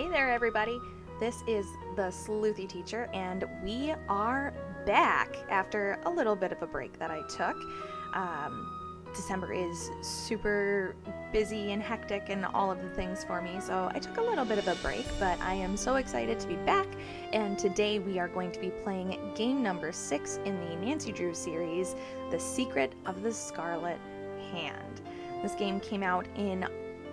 Hey there, everybody. This is the Sleuthy Teacher, and we are back after a little bit of a break that I took. December is super busy and hectic and all of the things for me, so I took a little bit of a break, but I am so excited to be back, and today we are going to be playing game number 6 in the Nancy Drew series, The Secret of the Scarlet Hand. This game came out in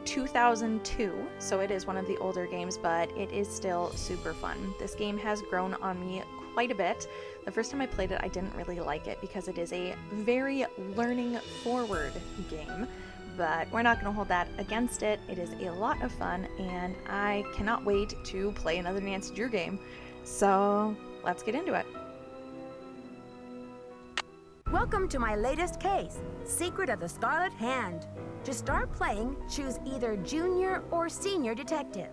2002, so it is one of the older games, but it is still super fun. This game has grown on me quite a bit. The first time I played it, I didn't really like it because it is a very learning forward game, but we're not going to hold that against it. It is a lot of fun, and I cannot wait to play another Nancy Drew game. So let's get into it. Welcome to my latest case, Secret of the Scarlet Hand. To start playing, choose either Junior or Senior Detective.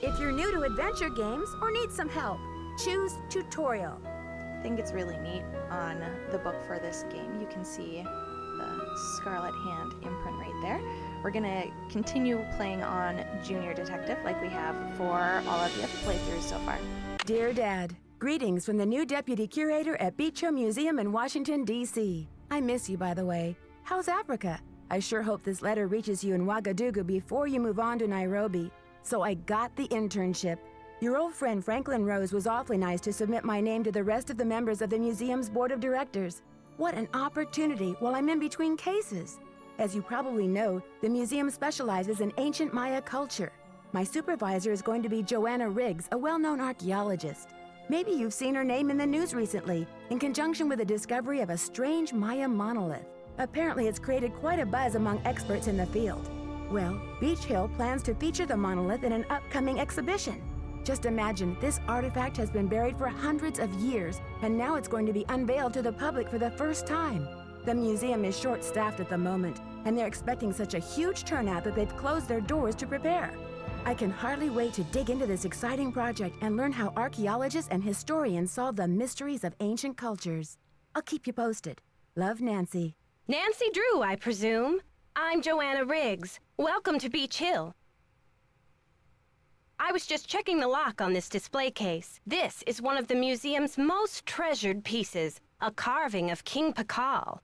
If you're new to adventure games or need some help, choose Tutorial. I think it's really neat on the book for this game. You can see the Scarlet Hand imprint right there. We're going to continue playing on Junior Detective like we have for all of the other playthroughs so far. Dear Dad, greetings from the new Deputy Curator at Beech Hill Museum in Washington, D.C. I miss you, by the way. How's Africa? I sure hope this letter reaches you in Ouagadougou before you move on to Nairobi. So I got the internship. Your old friend Franklin Rose was awfully nice to submit my name to the rest of the members of the museum's board of directors. What an opportunity while I'm in between cases. As you probably know, the museum specializes in ancient Maya culture. My supervisor is going to be Joanna Riggs, a well-known archaeologist. Maybe you've seen her name in the news recently, in conjunction with the discovery of a strange Maya monolith. Apparently, it's created quite a buzz among experts in the field. Well, Beech Hill plans to feature the monolith in an upcoming exhibition. Just imagine, this artifact has been buried for hundreds of years, and now it's going to be unveiled to the public for the first time. The museum is short-staffed at the moment, and they're expecting such a huge turnout that they've closed their doors to prepare. I can hardly wait to dig into this exciting project and learn how archaeologists and historians solve the mysteries of ancient cultures. I'll keep you posted. Love, Nancy. Nancy Drew, I presume. I'm Joanna Riggs. Welcome to Beech Hill. I was just checking the lock on this display case. This is one of the museum's most treasured pieces, a carving of King Pacal.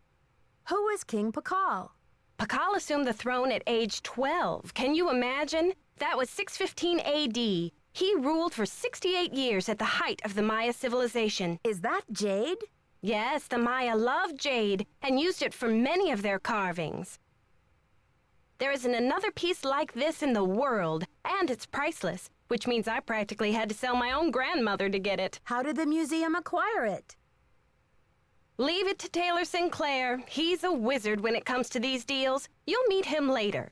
Who is King Pacal? Pacal assumed the throne at age 12. Can you imagine? That was 615 A.D. He ruled for 68 years at the height of the Maya civilization. Is that jade? Yes, the Maya loved jade and used it for many of their carvings. There isn't another piece like this in the world, and it's priceless, which means I practically had to sell my own grandmother to get it. How did the museum acquire it? Leave it to Taylor Sinclair. He's a wizard when it comes to these deals. You'll meet him later.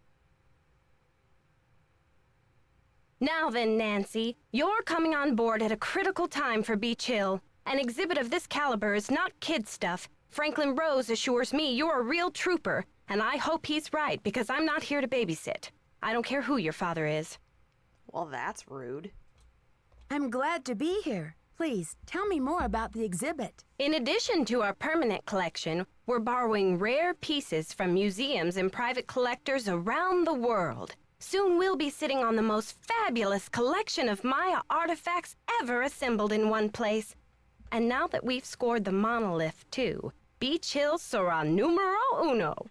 Now then, Nancy, you're coming on board at a critical time for Beech Hill. An exhibit of this caliber is not kid stuff. Franklin Rose assures me you're a real trooper, and I hope he's right because I'm not here to babysit. I don't care who your father is. Well, that's rude. I'm glad to be here. Please, tell me more about the exhibit. In addition to our permanent collection, we're borrowing rare pieces from museums and private collectors around the world. Soon we'll be sitting on the most fabulous collection of Maya artifacts ever assembled in one place. And now that we've scored the monolith, too, Beech Hill sera numero uno.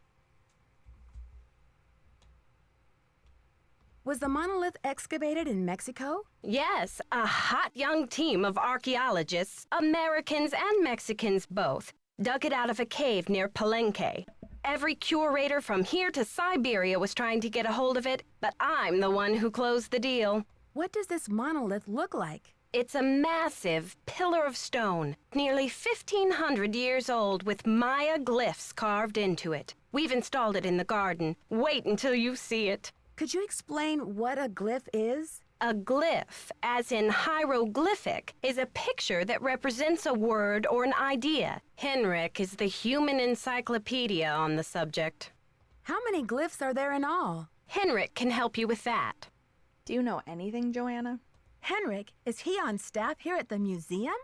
Was the monolith excavated in Mexico? Yes, a hot young team of archaeologists, Americans and Mexicans both, dug it out of a cave near Palenque. Every curator from here to Siberia was trying to get a hold of it, but I'm the one who closed the deal. What does this monolith look like? It's a massive pillar of stone, nearly 1,500 years old, with Maya glyphs carved into it. We've installed it in the garden. Wait until you see it. Could you explain what a glyph is? A glyph, as in hieroglyphic, is a picture that represents a word or an idea. Henrik is the human encyclopedia on the subject. How many glyphs are there in all? Henrik can help you with that. Do you know anything, Joanna? Henrik, is he on staff here at the museum?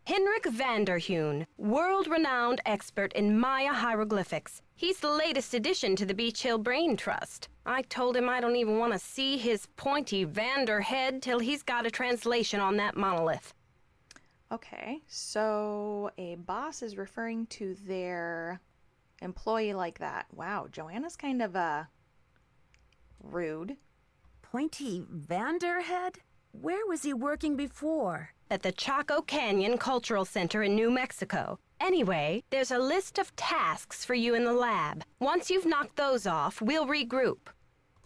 Henrik Vanderheun, world-renowned expert in Maya hieroglyphics. He's the latest addition to the Beech Hill Brain Trust. I told him I don't even want to see his pointy Vander head till he's got a translation on that monolith. Okay, so a boss is referring to their employee like that. Wow, Joanna's kind of, rude. Pointy Vanderhead? Where was he working before? At the Chaco Canyon Cultural Center in New Mexico. Anyway, there's a list of tasks for you in the lab. Once you've knocked those off, we'll regroup.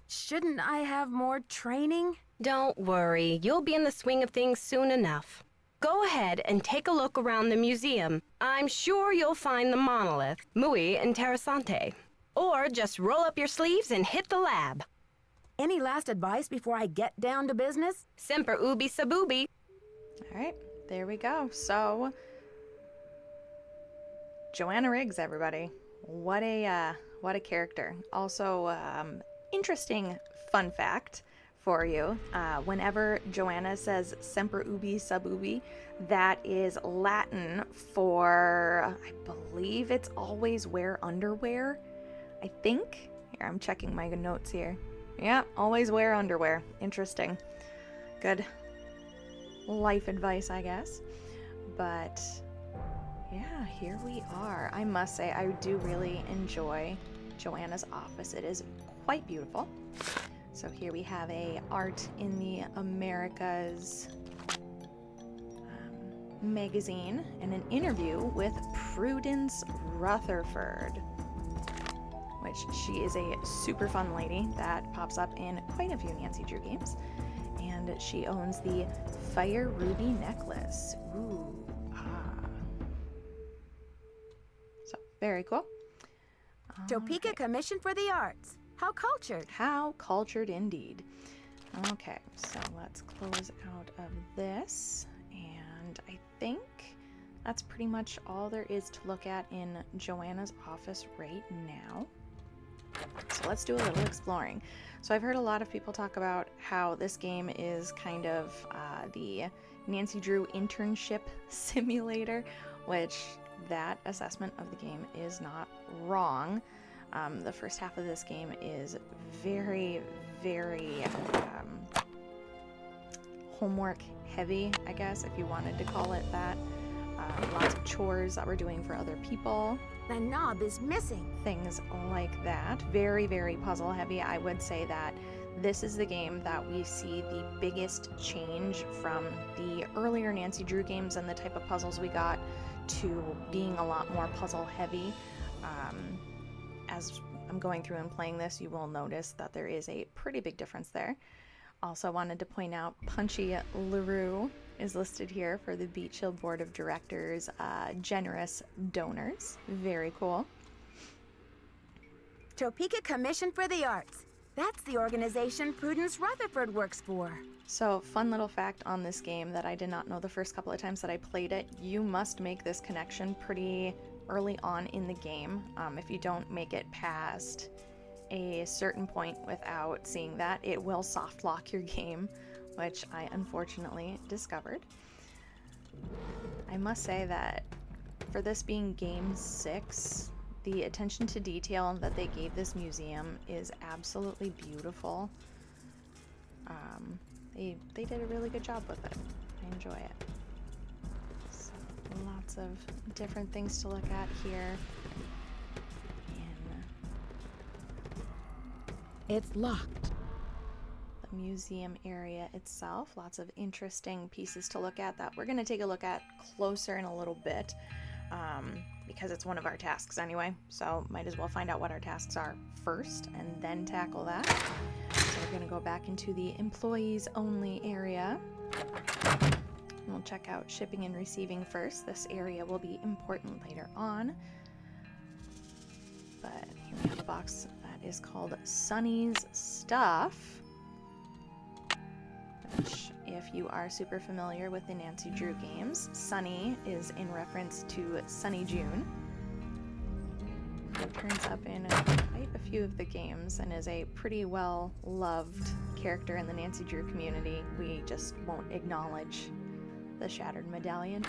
Shouldn't I have more training? Don't worry, you'll be in the swing of things soon enough. Go ahead and take a look around the museum. I'm sure you'll find the monolith, muy interesante. Or just roll up your sleeves and hit the lab. Any last advice before I get down to business? Semper ubi sub ubi. All right, there we go. So, Joanna Riggs, everybody. What a character. Also, interesting fun fact for you. Whenever Joanna says semper ubi sub ubi, that is Latin for, I believe it's always wear underwear. I think. Here, I'm checking my notes here. Yeah, always wear underwear. Interesting. Good life advice, I guess. But yeah, here we are. I must say, I do really enjoy Joanna's office. It is quite beautiful. So here we have a art in the Americas magazine and an interview with Prudence Rutherford, which she is a super fun lady that pops up in quite a few Nancy Drew games. And she owns the Fire Ruby necklace. Ooh, ah. So, very cool. Topeka Commission for the Arts. How cultured. How cultured indeed. Okay, so let's close out of this. And I think that's pretty much all there is to look at in Joanna's office right now. So let's do a little exploring. So I've heard a lot of people talk about how this game is kind of the Nancy Drew internship simulator, which that assessment of the game is not wrong. The first half of this game is very, very homework heavy, I guess, if you wanted to call it that. Lots of chores that we're doing for other people. The knob is missing. Things like that. Very, very puzzle heavy. I would say that this is the game that we see the biggest change from the earlier Nancy Drew games and the type of puzzles we got to being a lot more puzzle heavy. As I'm going through and playing this, you will notice that there is a pretty big difference there. Also wanted to point out Punchy LaRue is listed here for the Beech Hill Board of Directors generous donors. Very cool. Topeka Commission for the Arts. That's the organization Prudence Rutherford works for. So, fun little fact on this game that I did not know the first couple of times that I played it. You must make this connection pretty early on in the game. If you don't make it past a certain point without seeing that, it will soft lock your game, which I unfortunately discovered. I must say that for this being game 6, the attention to detail that they gave this museum is absolutely beautiful. They did a really good job with it. I enjoy it. So, lots of different things to look at here. It's locked. The museum area itself. Lots of interesting pieces to look at that we're going to take a look at closer in a little bit, because it's one of our tasks anyway. So might as well find out what our tasks are first and then tackle that. So we're going to go back into the employees only area. We'll check out shipping and receiving first. This area will be important later on. But here we have a box that is called Sunny's Stuff, which, if you are super familiar with the Nancy Drew games, Sunny is in reference to Sunny June, who turns up in quite a few of the games and is a pretty well-loved character in the Nancy Drew community. We just won't acknowledge the shattered medallion.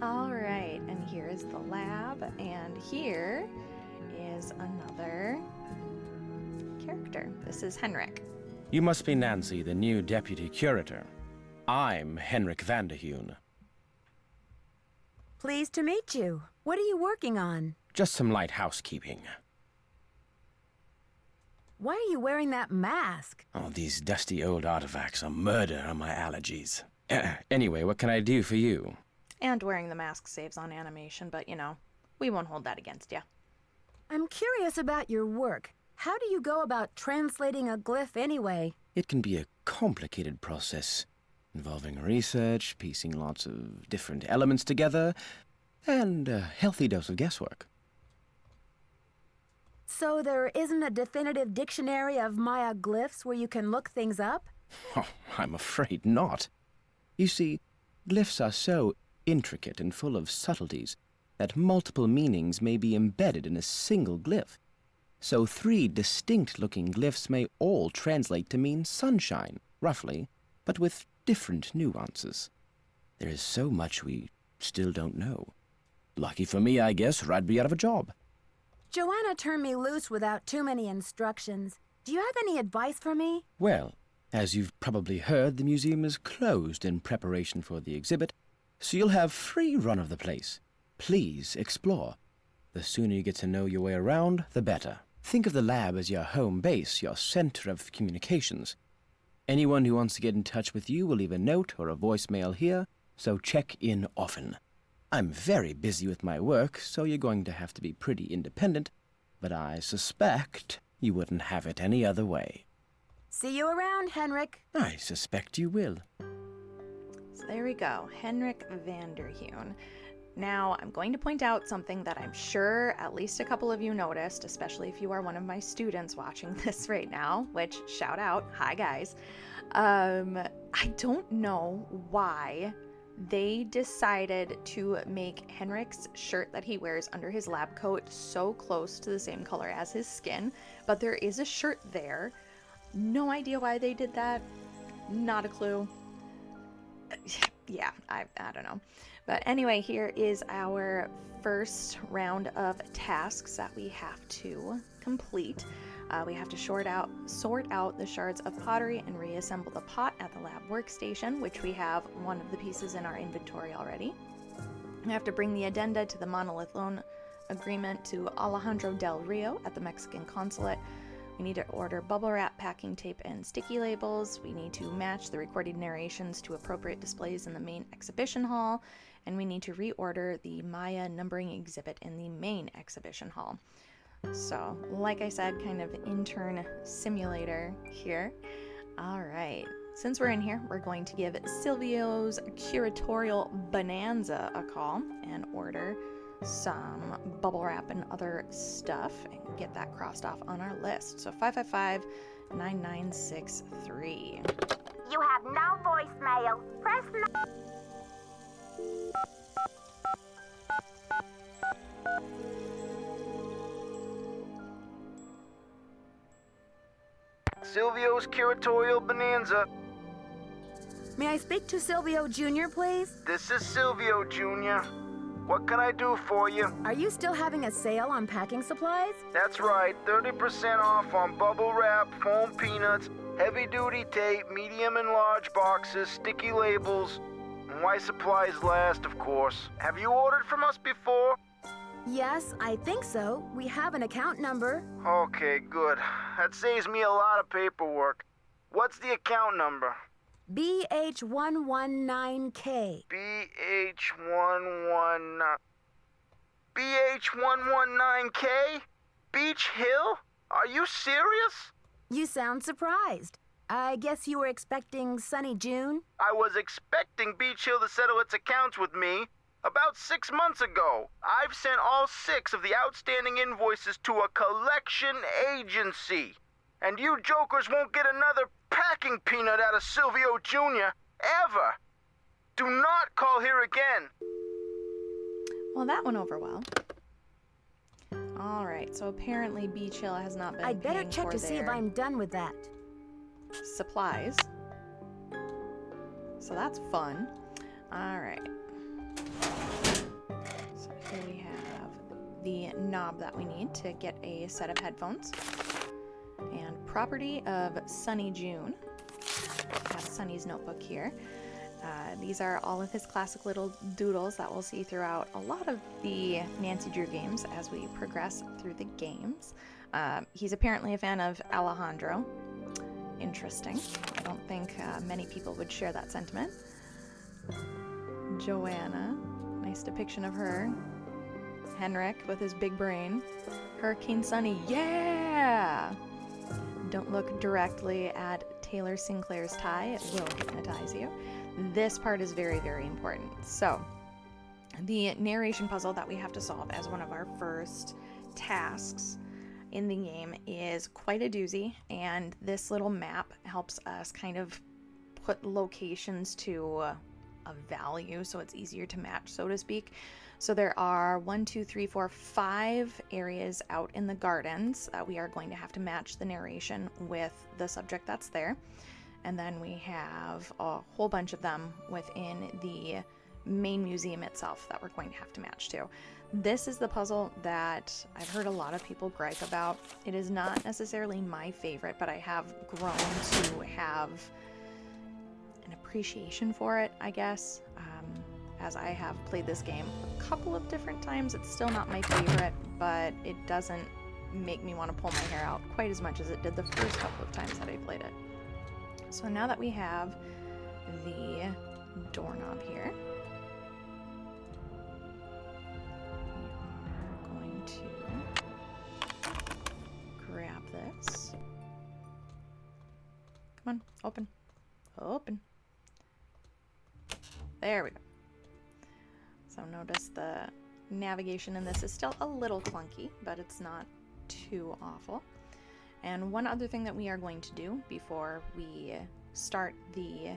All right, and here is the lab, and here is another character. This is Henrik. You must be Nancy, the new Deputy Curator. I'm Henrik Vanderheun. Pleased to meet you. What are you working on? Just some light housekeeping. Why are you wearing that mask? Oh, these dusty old artifacts are murder on my allergies. Anyway, what can I do for you? And wearing the mask saves on animation, but you know, we won't hold that against you. I'm curious about your work. How do you go about translating a glyph anyway? It can be a complicated process, involving research, piecing lots of different elements together, and a healthy dose of guesswork. So there isn't a definitive dictionary of Maya glyphs where you can look things up? Oh, I'm afraid not. You see, glyphs are so intricate and full of subtleties that multiple meanings may be embedded in a single glyph. So 3 distinct-looking glyphs may all translate to mean sunshine, roughly, but with different nuances. There is so much we still don't know. Lucky for me, I guess, or I'd be out of a job. Joanna turned me loose without too many instructions. Do you have any advice for me? Well, as you've probably heard, the museum is closed in preparation for the exhibit, so you'll have free run of the place. Please explore. The sooner you get to know your way around, the better. Think of the lab as your home base, your center of communications. Anyone who wants to get in touch with you will leave a note or a voicemail here, so check in often. I'm very busy with my work, so you're going to have to be pretty independent, but I suspect you wouldn't have it any other way. See you around, Henrik. I suspect you will. So there we go, Henrik Vanderheun. Now, I'm going to point out something that I'm sure at least a couple of you noticed, especially if you are one of my students watching this right now, which, shout out, hi guys. I don't know why they decided to make Henrik's shirt that he wears under his lab coat so close to the same color as his skin, but there is a shirt there. No idea why they did that. Not a clue. Yeah, I don't know. But anyway, here is our first round of tasks that we have to complete. We have to sort out the shards of pottery and reassemble the pot at the lab workstation, which we have one of the pieces in our inventory already. We have to bring the addenda to the monolith loan agreement to Alejandro Del Rio at the Mexican consulate. We need to order bubble wrap, packing tape, and sticky labels. We need to match the recorded narrations to appropriate displays in the main exhibition hall. And we need to reorder the Maya numbering exhibit in the main exhibition hall. So, like I said, kind of intern simulator here. All right, since we're in here, we're going to give Silvio's curatorial bonanza a call and order some bubble wrap and other stuff and get that crossed off on our list. So 555-9963. You have no voicemail. Press 9. Silvio's curatorial bonanza. May I speak to Silvio Jr., please? This is Silvio Jr. What can I do for you? Are you still having a sale on packing supplies? That's right, 30% off on bubble wrap, foam peanuts, heavy-duty tape, medium and large boxes, sticky labels, and why supplies last, of course. Have you ordered from us before? Yes, I think so. We have an account number. Okay, good. That saves me a lot of paperwork. What's the account number? BH119K. BH119K? Beech Hill? Are you serious? You sound surprised. I guess you were expecting Sunny June? I was expecting Beech Hill to settle its accounts with me about 6 months ago. I've sent all 6 of the outstanding invoices to a collection agency. And you jokers won't get another packing peanut out of Silvio Jr. ever. Do not call here again. Well, that went over well. All right, so apparently Beech Hill has not been I'd better paying check for to see if their I'm done with that. supplies. So that's fun. All right. So here we have the knob that we need to get a set of headphones. And property of Sunny June. I have Sunny's notebook here. These are all of his classic little doodles that we'll see throughout a lot of the Nancy Drew games as we progress through the games. He's apparently a fan of Alejandro. Interesting. I don't think many people would share that sentiment. Joanna, nice depiction of her. Henrik with his big brain. Hurricane Sunny, yeah! Don't look directly at Taylor Sinclair's tie, it will hypnotize you. This part is very, very important. So, the narration puzzle that we have to solve as one of our first tasks in the game is quite a doozy, and this little map helps us kind of put locations to a value so it's easier to match, so to speak. So there are 5 areas out in the gardens that we are going to have to match the narration with the subject that's there. And then we have a whole bunch of them within the main museum itself that we're going to have to match to. This is the puzzle that I've heard a lot of people gripe about. It is not necessarily my favorite, but I have grown to have an appreciation for it, I guess. As I have played this game a couple of different times, it's still not my favorite, but it doesn't make me want to pull my hair out quite as much as it did the first couple of times that I played it. So now that we have the doorknob here, we are going to grab this. Come on, open. Open. There we go. So notice the navigation in this is still a little clunky, but it's not too awful. And one other thing that we are going to do before we start the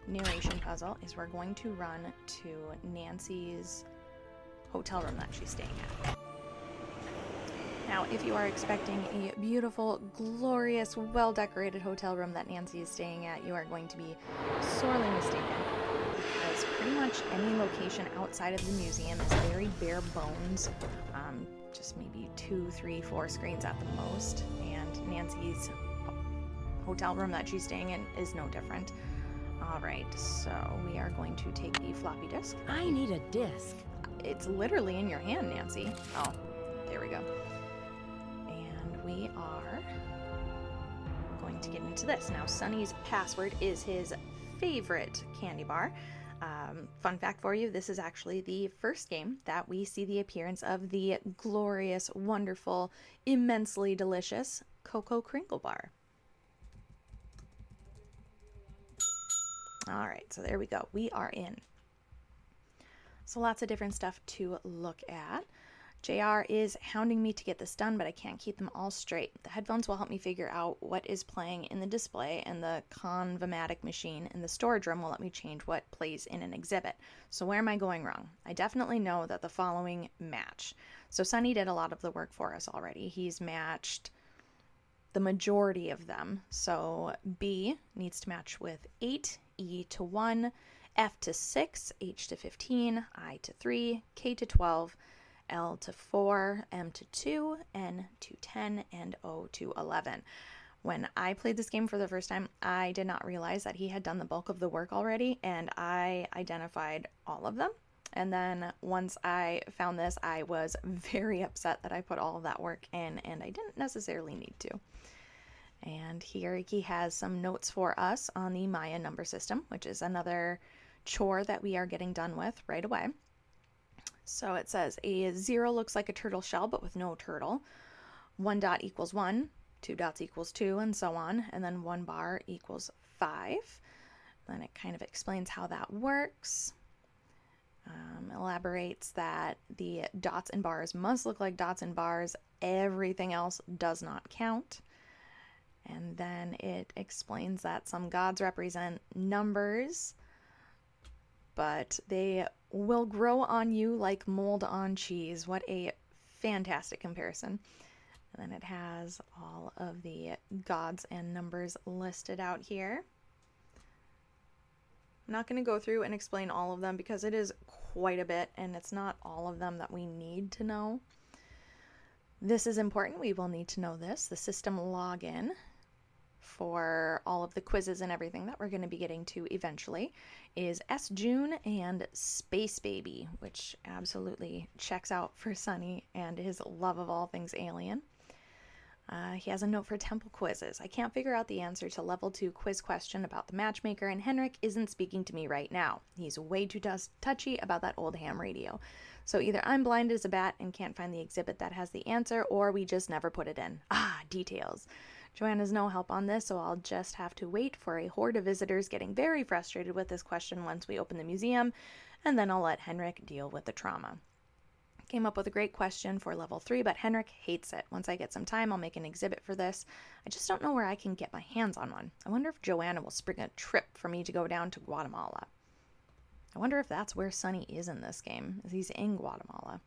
narration puzzle is we're going to run to Nancy's hotel room that she's staying at. Now, if you are expecting a beautiful, glorious, well-decorated hotel room that Nancy is staying at, you are going to be sorely mistaken, because pretty much any location outside of the museum is very bare bones, just maybe 2, 3, 4 screens at the most, and Nancy's hotel room that she's staying in is no different. Alright, so we are going to take the floppy disk. I need a disc. It's literally in your hand, Nancy. Oh, there we go. And we are going to get into this. Now, Sunny's password is his favorite candy bar. Fun fact for you, this is actually the first game that we see the appearance of the glorious, wonderful, immensely delicious Cocoa Crinkle Bar. Alright, so there we go. We are in. So lots of different stuff to look at. JR is hounding me to get this done, but I can't keep them all straight. The headphones will help me figure out what is playing in the display, and the Convomatic machine in the storage room will let me change what plays in an exhibit. So where am I going wrong? I definitely know that the following match. So Sunny did a lot of the work for us already. He's matched the majority of them. So B needs to match with 8, E to 1, F to 6, H to 15, I to 3, K to 12, L to 4, M to 2, N to 10, and O to 11. When I played this game for the first time, I did not realize that he had done the bulk of the work already, and I identified all of them. And then once I found this, I was very upset that I put all of that work in, and I didn't necessarily need to. And here he has some notes for us on the Mayan number system, which is another chore that we are getting done with right away. So it says a 0 looks like a turtle shell, but with no turtle. 1 dot equals 1, 2 dots equals 2, and so on. And then 1 bar equals 5. Then it kind of explains how that works. Elaborates that the dots and bars must look like dots and bars. Everything else does not count. And then it explains that some gods represent numbers, but they will grow on you like mold on cheese. What a fantastic comparison. And then it has all of the gods and numbers listed out here. I'm not going to go through and explain all of them because it is quite a bit, and it's not all of them that we need to know. This is important. We will need to know this. The system login for all of the quizzes and everything that we're going to be getting to eventually is S. June and Space Baby, which absolutely checks out for Sunny and his love of all things alien. He has a note for temple quizzes. I can't figure out the answer to level 2 quiz question about the matchmaker, and Henrik isn't speaking to me right now. He's way too touchy about that old ham radio. So either I'm blind as a bat and can't find the exhibit that has the answer, or we just never put it in. Details. Joanna's no help on this, so I'll just have to wait for a horde of visitors getting very frustrated with this question once we open the museum, and then I'll let Henrik deal with the trauma. Came up with a great question for level 3, but Henrik hates it. Once I get some time, I'll make an exhibit for this. I just don't know where I can get my hands on one. I wonder if Joanna will spring a trip for me to go down to Guatemala. I wonder if that's where Sunny is in this game. Is he's in Guatemala?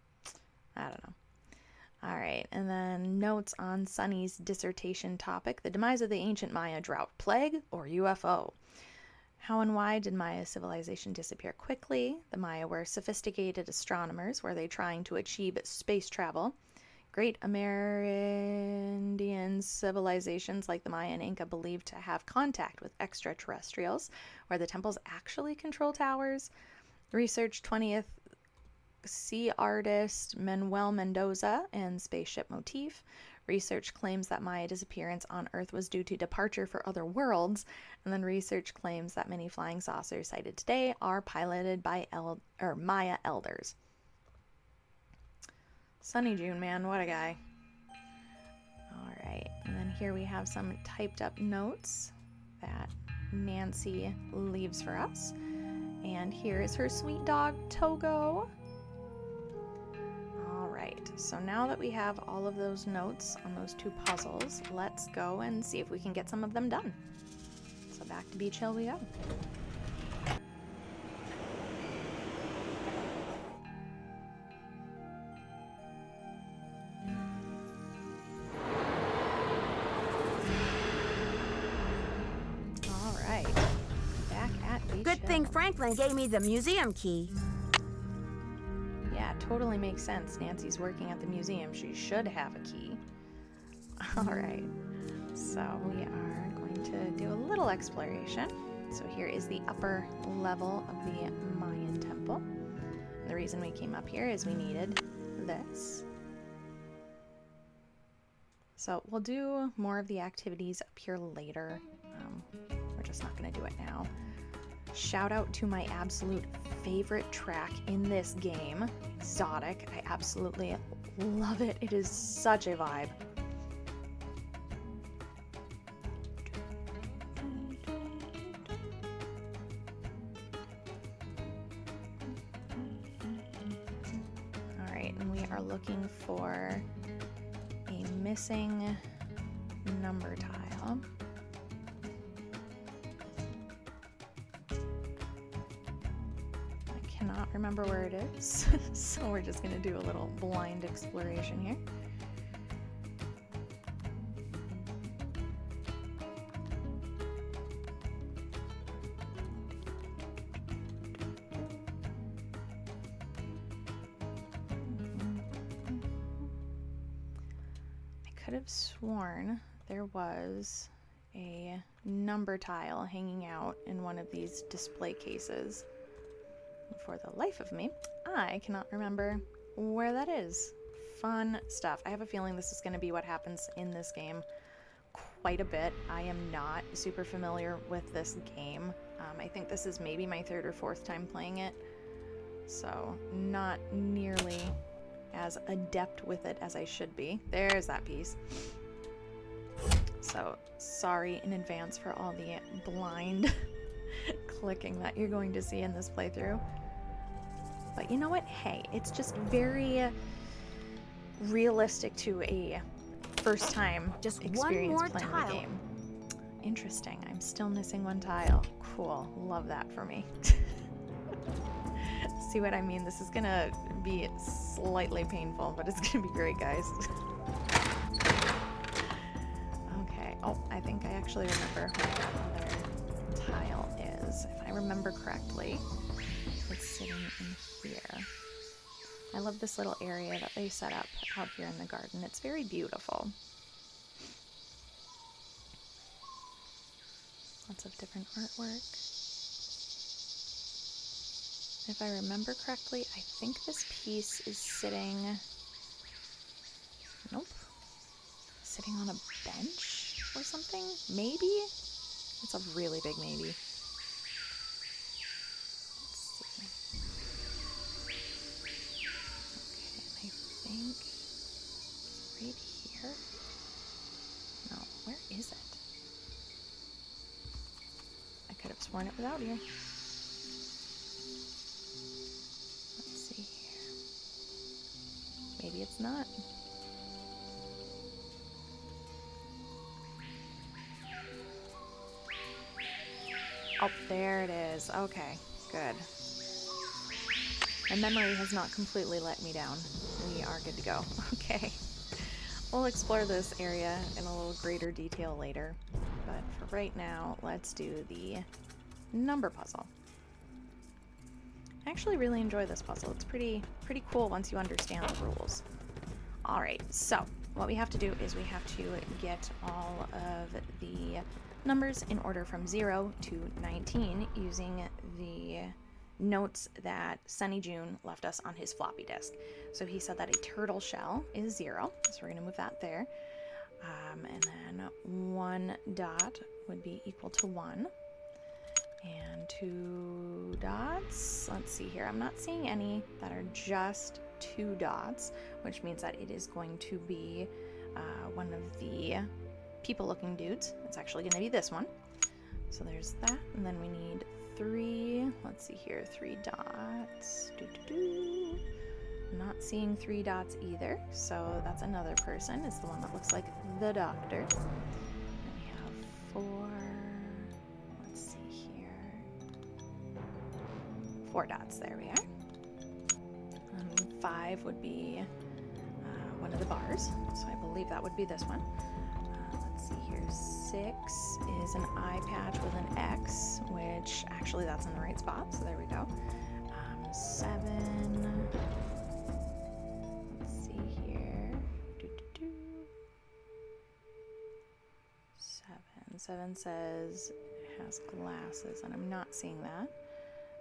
I don't know. Alright, and then notes on Sunny's dissertation topic, the demise of the ancient Maya drought, plague or UFO? How and why did Maya civilization disappear quickly? The Maya were sophisticated astronomers. Were they trying to achieve space travel? Great Amerindian civilizations like the Maya and Inca believed to have contact with extraterrestrials. Were the temples actually control towers? Research 20th sea artist Manuel Mendoza and spaceship motif. Research claims that Maya disappearance on Earth was due to departure for other worlds, and then research claims that many flying saucers sighted today are piloted by Maya elders. Sunny June, man, what a guy. Alright, and then here we have some typed up notes that Nancy leaves for us. And here is her sweet dog, Togo. Alright, so now that we have all of those notes on those 2 puzzles, let's go and see if we can get some of them done. So back to Beech Hill we go. Alright, back at Beech Hill. Good thing Franklin gave me the museum key. Yeah, totally makes sense. Nancy's working at the museum. She should have a key. Alright, so we are going to do a little exploration. So here is the upper level of the Mayan temple. The reason we came up here is we needed this. So we'll do more of the activities up here later. We're just not going to do it now. Shout out to my absolute favorite track in this game, Exotic. I absolutely love it. It is such a vibe. Alright, and we are looking for a missing number tile. Cannot remember where it is, so we're just going to do a little blind exploration here. I could have sworn there was a number tile hanging out in one of these display cases. For the life of me, I cannot remember where that is. Fun stuff. I have a feeling this is going to be what happens in this game quite a bit. I am not super familiar with this game. I think this is maybe my 3rd or 4th time playing it, so not nearly as adept with it as I should be. There's that piece. So sorry in advance for all the blind clicking that you're going to see in this playthrough. But you know what? Hey, it's just very realistic to a first time Just experience one more playing tile. the game. Interesting. I'm still missing one tile. Cool. Love that for me. See what I mean? This is gonna be slightly painful, but it's gonna be great, guys. Okay. Oh, I think I actually remember what that other tile is. If I remember correctly, it's sitting in here. I love this little area that they set up out here in the garden. It's very beautiful. Lots of different artwork. If I remember correctly, I think this piece is sitting... Nope. Sitting on a bench or something? Maybe? It's a really big maybe. Right here? No, where is it? I could have sworn it was out here. Let's see here. Maybe it's not. Oh, there it is. Okay, good. My memory has not completely let me down. We are good to go. Okay. We'll explore this area in a little greater detail later, but for right now, let's do the number puzzle. I actually really enjoy this puzzle. It's pretty cool once you understand the rules. Alright, so what we have to do is we have to get all of the numbers in order from 0 to 19 using the notes that Sunny June left us on his floppy disk. So he said that a turtle shell is 0, so we're going to move that there. And then 1 dot would be equal to 1. And 2 dots, let's see here, I'm not seeing any that are just 2 dots, which means that it is going to be one of the people-looking dudes. It's actually going to be this one. So there's that, and then we need 3, let's see here, 3 dots. I'm not seeing 3 dots either, so that's another person. It's the one that looks like the doctor. And we have 4, let's see here, 4 dots, there we are. 5 would be one of the bars, so I believe that would be this one. Let's see here, 6 is an eye patch with an X, which actually that's in the right spot, so there we go. 7, let's see here, 7 says it has glasses, and I'm not seeing that,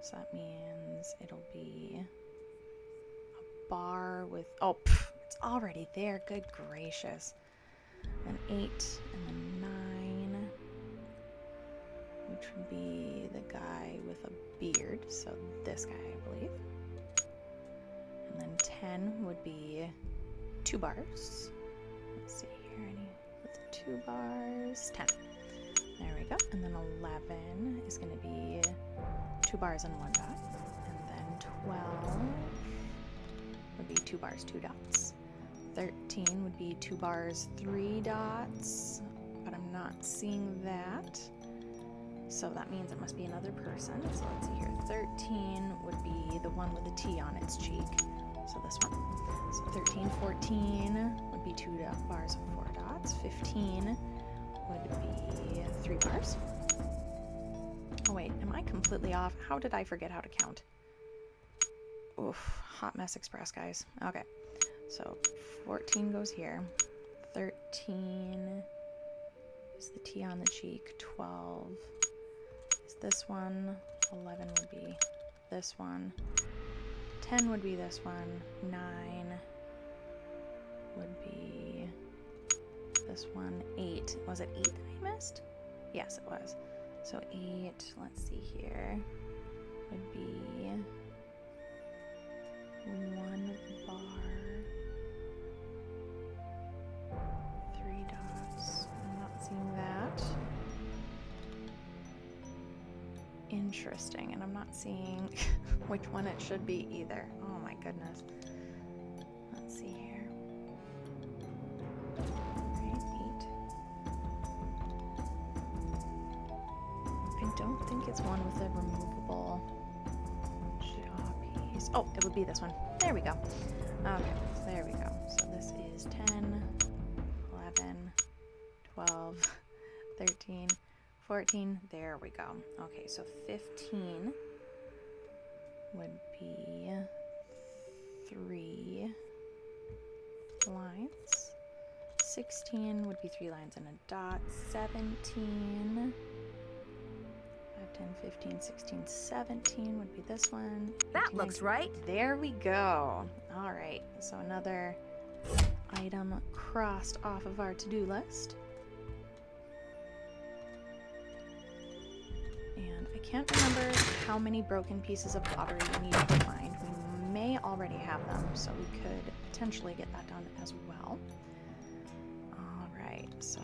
so that means it'll be a bar with, oh, it's already there, good gracious. Then 8, and then 9, which would be the guy with a beard, so this guy, I believe. And then 10 would be 2 bars. Let's see here, any with 2 bars, 10. There we go. And then 11 is going to be 2 bars and 1 dot. And then 12 would be 2 bars, 2 dots. 13 would be 2 bars, 3 dots, but I'm not seeing that. So that means it must be another person. So let's see here. 13 would be the one with the T on its cheek. So this one. So 13, 14 would be 2 bars and 4 dots. 15 would be 3 bars. Oh wait, am I completely off? How did I forget how to count? Oof, hot mess express, guys. Okay. So 14 goes here, 13 is the T on the cheek, 12 is this one, 11 would be this one, 10 would be this one, 9 would be this one, 8, was it 8 that I missed? Yes, it was. So 8, let's see here, would be 1 bar, 3 dots. I'm not seeing that. Interesting, and I'm not seeing which one it should be either. Oh my goodness. Let's see here. Alright, 8. I don't think it's one with a removable jaw piece. Oh, it would be this one. There we go. Okay, so there we go. So this is 10, 11, 12, 13, 14. There we go. Okay, so 15 would be 3 lines. 16 would be 3 lines and a dot. 17, 5, 10, 15, 16, 17 would be this one. That 18, looks 19. right. There we go. All right, so another item crossed off of our to-do list. And I can't remember how many broken pieces of pottery we need to find. We may already have them, so we could potentially get that done as well. Alright, so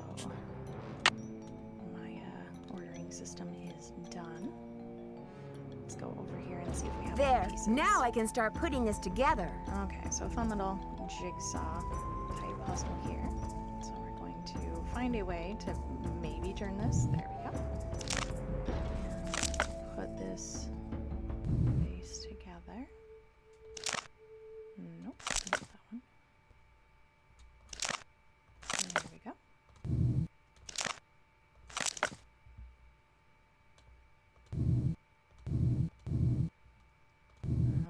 my ordering system is done. Let's go over here and see if we have There. more pieces. Now I can start putting this together. Okay, so a fun little jigsaw type puzzle here. So we're going to find a way to maybe turn this. There we go. And put this base together. Nope, not that one. There we go.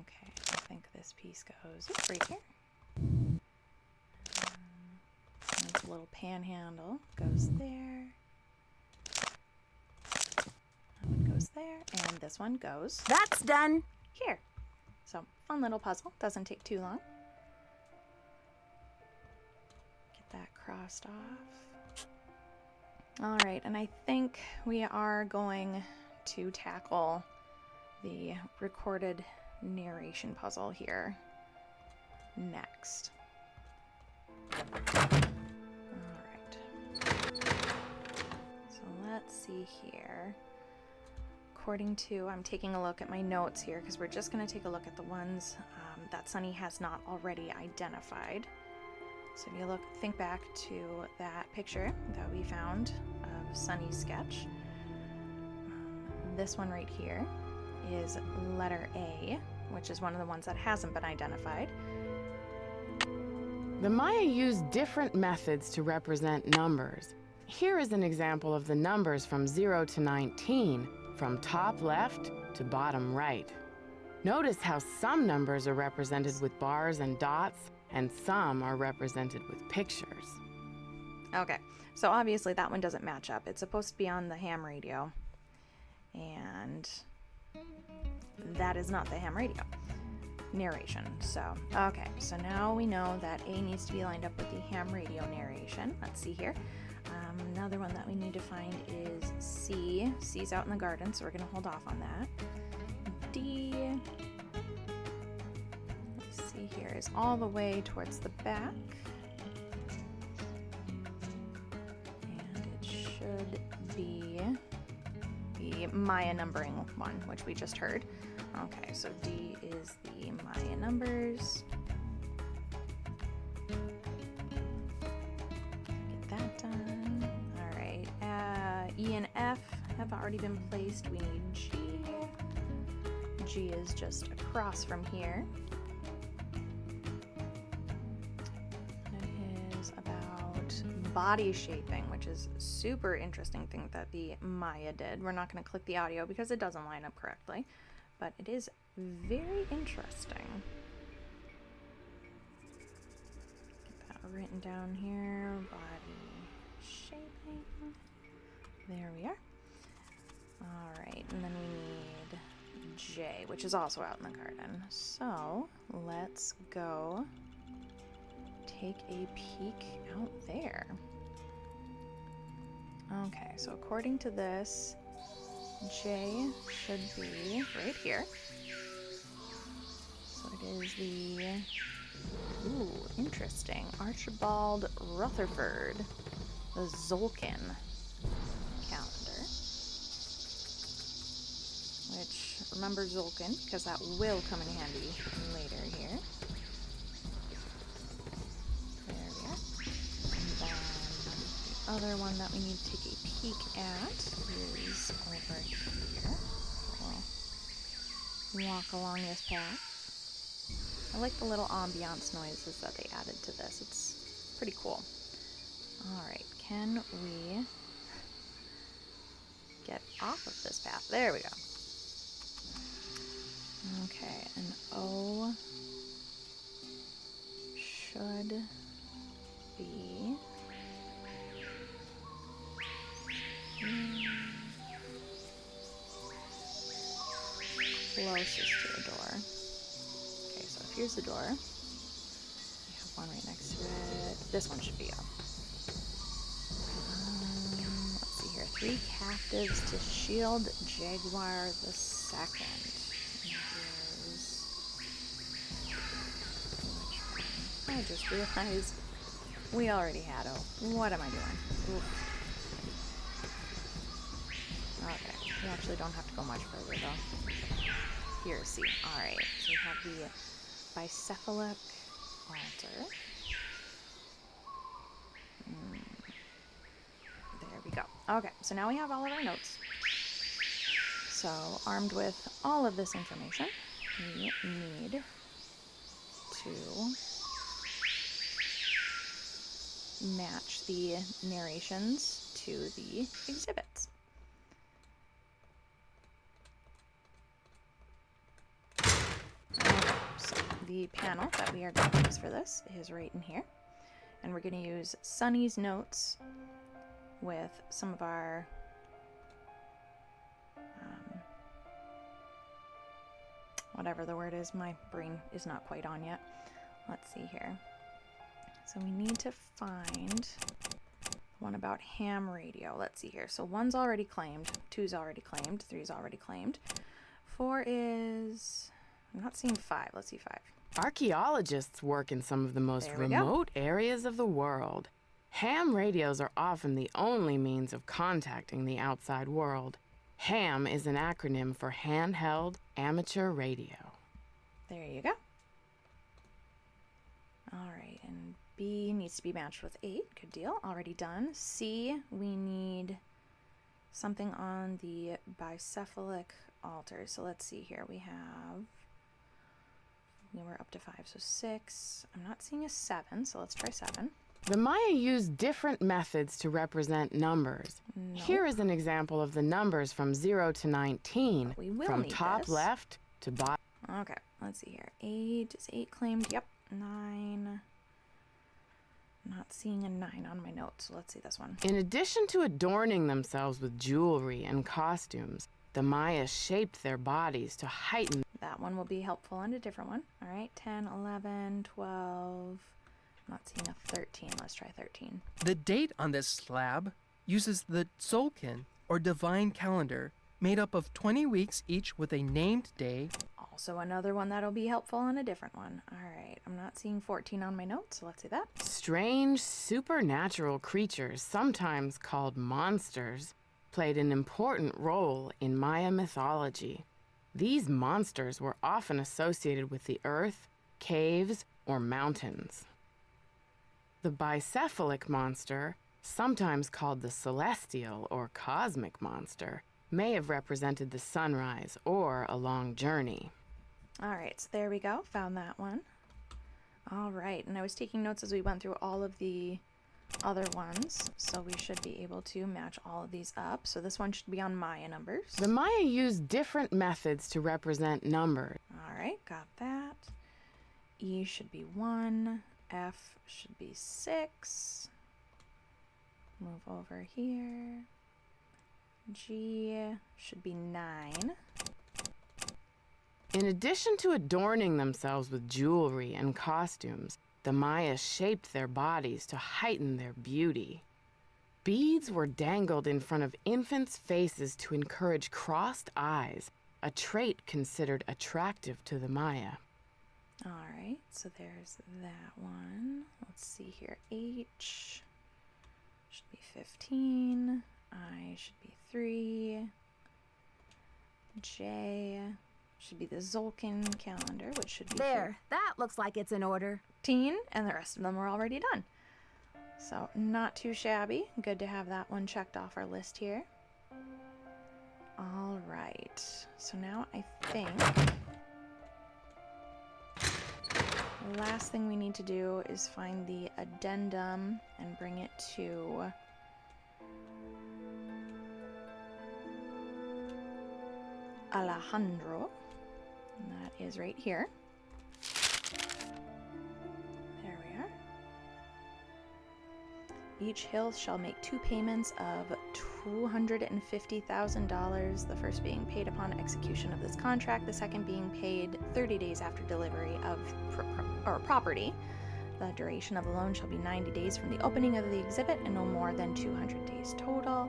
Okay, I think this piece goes right here. And the little panhandle goes there. That one goes there, and this one goes That's done. here. So, fun little puzzle. Doesn't take too long. Get that crossed off. Alright, and I think we are going to tackle the recorded narration puzzle here next. Alright. So let's see here. According to, I'm taking a look at my notes here because we're just going to take a look at the ones that Sunny has not already identified. So if you think back to that picture that we found of Sunny's sketch, this one right here is letter A, which is one of the ones that hasn't been identified. The Maya used different methods to represent numbers. Here is an example of the numbers from 0 to 19, from top left to bottom right. Notice how some numbers are represented with bars and dots, and some are represented with pictures. Okay, so obviously that one doesn't match up. It's supposed to be on the ham radio, and that is not the ham radio narration. So, okay, so now we know that A needs to be lined up with the ham radio narration. Let's see here. Another one that we need to find is C. C's out in the garden, so we're going to hold off on that. D, let's see here, is all the way towards the back. And it should be the Maya numbering one, which we just heard. Okay, so D is the Maya numbers. Get that done. All right, E and F have already been placed. We need G. G is just across from here. It is about body shaping, which is a super interesting thing that the Maya did. We're not going to click the audio because it doesn't line up correctly, but it is very interesting. Get that written down here. Body shaping. There we are. All right, and then we need J, which is also out in the garden. So let's go take a peek out there. Okay, so according to this, J should be right here. So it is the, ooh, interesting, Archibald Rutherford, the Zolkin calendar. Which, remember Zolkin, because that will come in handy later here. There we are. And then the other one that we need to take a peek at is over here. We'll walk along this path. I like the little ambiance noises that they added to this. It's pretty cool. Alright, can we get off of this path. There we go. Okay, an O should be closest to the door. Okay, so here's the door. We have one right next to it. This one should be up. Let's see here. 3 captives to shield Jaguar the Second. I just realized we already had O. What am I doing? Oof. Okay, we actually don't have to go much further though. Here, see. Alright, so we have the bicephalic altar. There we go. Okay, so now we have all of our notes. So, armed with all of this information, we need to match the narrations to the exhibits. Okay, so the panel that we are going to use for this is right in here. And we're going to use Sunny's notes with some of our whatever the word is. My brain is not quite on yet. Let's see here. So we need to find one about ham radio. Let's see here. So 1's already claimed, 2's already claimed, 3's already claimed. 4 is... I'm not seeing 5. Let's see 5. Archaeologists work in some of the most remote areas of the world. Ham radios are often the only means of contacting the outside world. HAM is an acronym for Handheld Amateur Radio. There you go. Alright, and B needs to be matched with 8. Good deal. Already done. C, we need something on the bicephalic altar. So let's see here. We were up to 5, so 6. I'm not seeing a 7, so let's try 7. The Maya used different methods to represent numbers. Nope. Here is an example of the numbers from 0 to 19, We will from need top this. left to bottom. Okay, let's see here. 8, is 8 claimed? Yep. 9. Not seeing a 9 on my notes, so let's see this one. In addition to adorning themselves with jewelry and costumes, the Maya shaped their bodies to heighten. That one will be helpful on a different one. All right, 10, 11, 12. Not seeing a 13. Let's try 13. The date on this slab uses the Tzolk'in, or divine calendar, made up of 20 weeks each with a named day. Also another one that'll be helpful on a different one. All right, I'm not seeing 14 on my notes, so let's see that. Strange supernatural creatures, sometimes called monsters, played an important role in Maya mythology. These monsters were often associated with the earth, caves, or mountains. The bicephalic monster, sometimes called the celestial or cosmic monster, may have represented the sunrise or a long journey. All right, so there we go. Found that one. All right, and I was taking notes as we went through all of the other ones, so we should be able to match all of these up. So this one should be on Maya numbers. The Maya used different methods to represent numbers. All right, got that. E should be 1. F should be 6. Move over here. G should be 9. In addition to adorning themselves with jewelry and costumes, the Maya shaped their bodies to heighten their beauty. Beads were dangled in front of infants' faces to encourage crossed eyes, a trait considered attractive to the Maya. All right, so there's that one. Let's see here. H should be 15. I should be 3. J should be the Tzolk'in calendar, which should be There, that looks like it's in order. 15, and the rest of them are already done. So not too shabby. Good to have that one checked off our list here. All right, so now I think the last thing we need to do is find the addendum and bring it to Alejandro. And that is right here. There we are. Beech Hill shall make 2 payments of $250,000, the first being paid upon execution of this contract, the second being paid 30 days after delivery of property. The duration of the loan shall be 90 days from the opening of the exhibit and no more than 200 days total.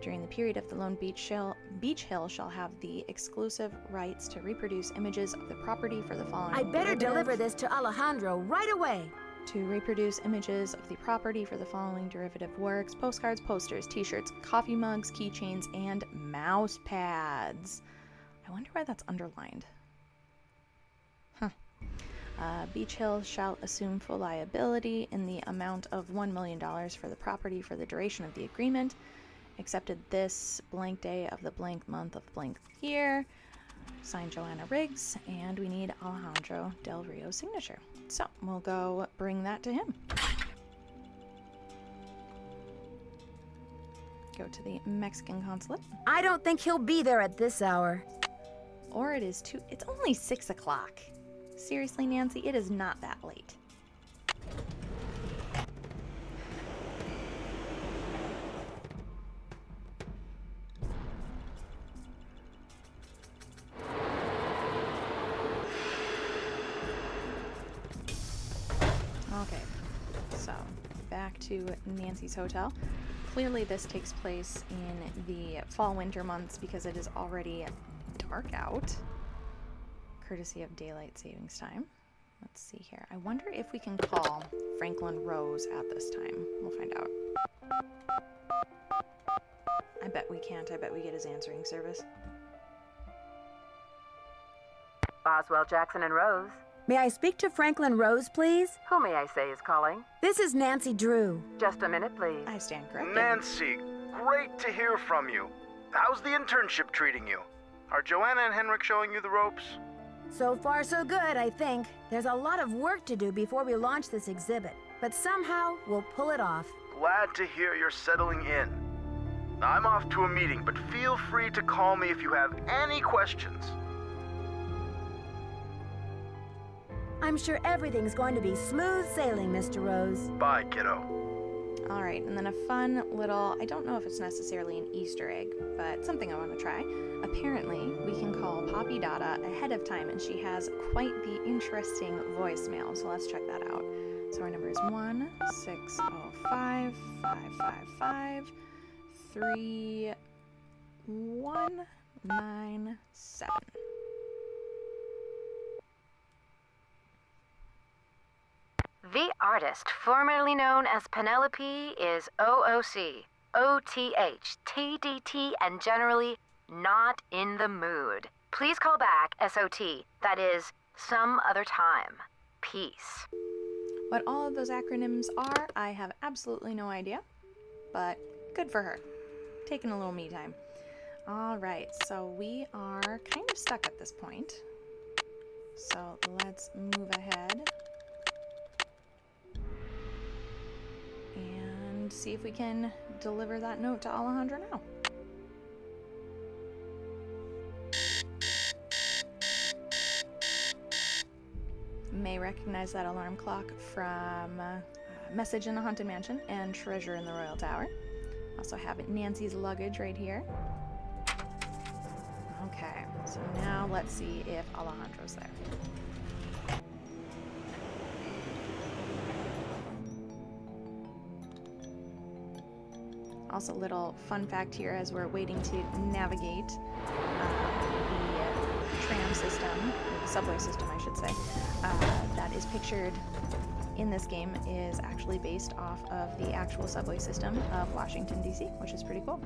During the period of the loan, Beech Hill shall have the exclusive rights to reproduce images of the property for the following I better deliver this to Alejandro right away. To reproduce images of the property for the following derivative works: postcards, posters, t-shirts, coffee mugs, keychains, and mouse pads. I wonder why that's underlined. Beech Hill shall assume full liability in the amount of $1 million for the property for the duration of the agreement, accepted this blank day of the blank month of blank year. Signed, Joanna Riggs, and we need Alejandro Del Rio's signature. So we'll go bring that to him. Go to the Mexican consulate. I don't think he'll be there at this hour. Or it's only 6 o'clock. Seriously, Nancy, it is not that late. Okay, so back to Nancy's hotel. Clearly this takes place in the fall-winter months because it is already dark out, courtesy of daylight savings time. Let's see here. I wonder if we can call Franklin Rose at this time. We'll find out. I bet we can't. I bet we get his answering service. Boswell, Jackson, and Rose. May I speak to Franklin Rose, please? Who may I say is calling? This is Nancy Drew. Just a minute, please. I stand corrected. Nancy, great to hear from you. How's the internship treating you? Are Joanna and Henrik showing you the ropes? So far, so good, I think. There's a lot of work to do before we launch this exhibit, but somehow we'll pull it off. Glad to hear you're settling in. I'm off to a meeting, but feel free to call me if you have any questions. I'm sure everything's going to be smooth sailing, Mr. Rose. Bye, kiddo. All right, and then a fun little, I don't know if it's necessarily an Easter egg, but something I want to try. Apparently, we can call Poppy Dada ahead of time, and she has quite the interesting voicemail, so let's check that out. So our number is 1-605-555-3197. The artist, formerly known as Penelope, is OOC, OTH, TDT, and generally not in the mood. Please call back SOT, that is, some other time. Peace. What all of those acronyms are, I have absolutely no idea, but good for her. Taking a little me time. All right, so we are kind of stuck at this point. So let's move ahead and see if we can deliver that note to Alejandro now. May recognize that alarm clock from Message in the Haunted Mansion and Treasure in the Royal Tower. Also have Nancy's luggage right here. Okay, so now let's see if Alejandro's there. Also, little fun fact here as we're waiting to navigate the tram system, or the subway system, I should say, that is pictured in this game is actually based off of the actual subway system of Washington, D.C., which is pretty cool.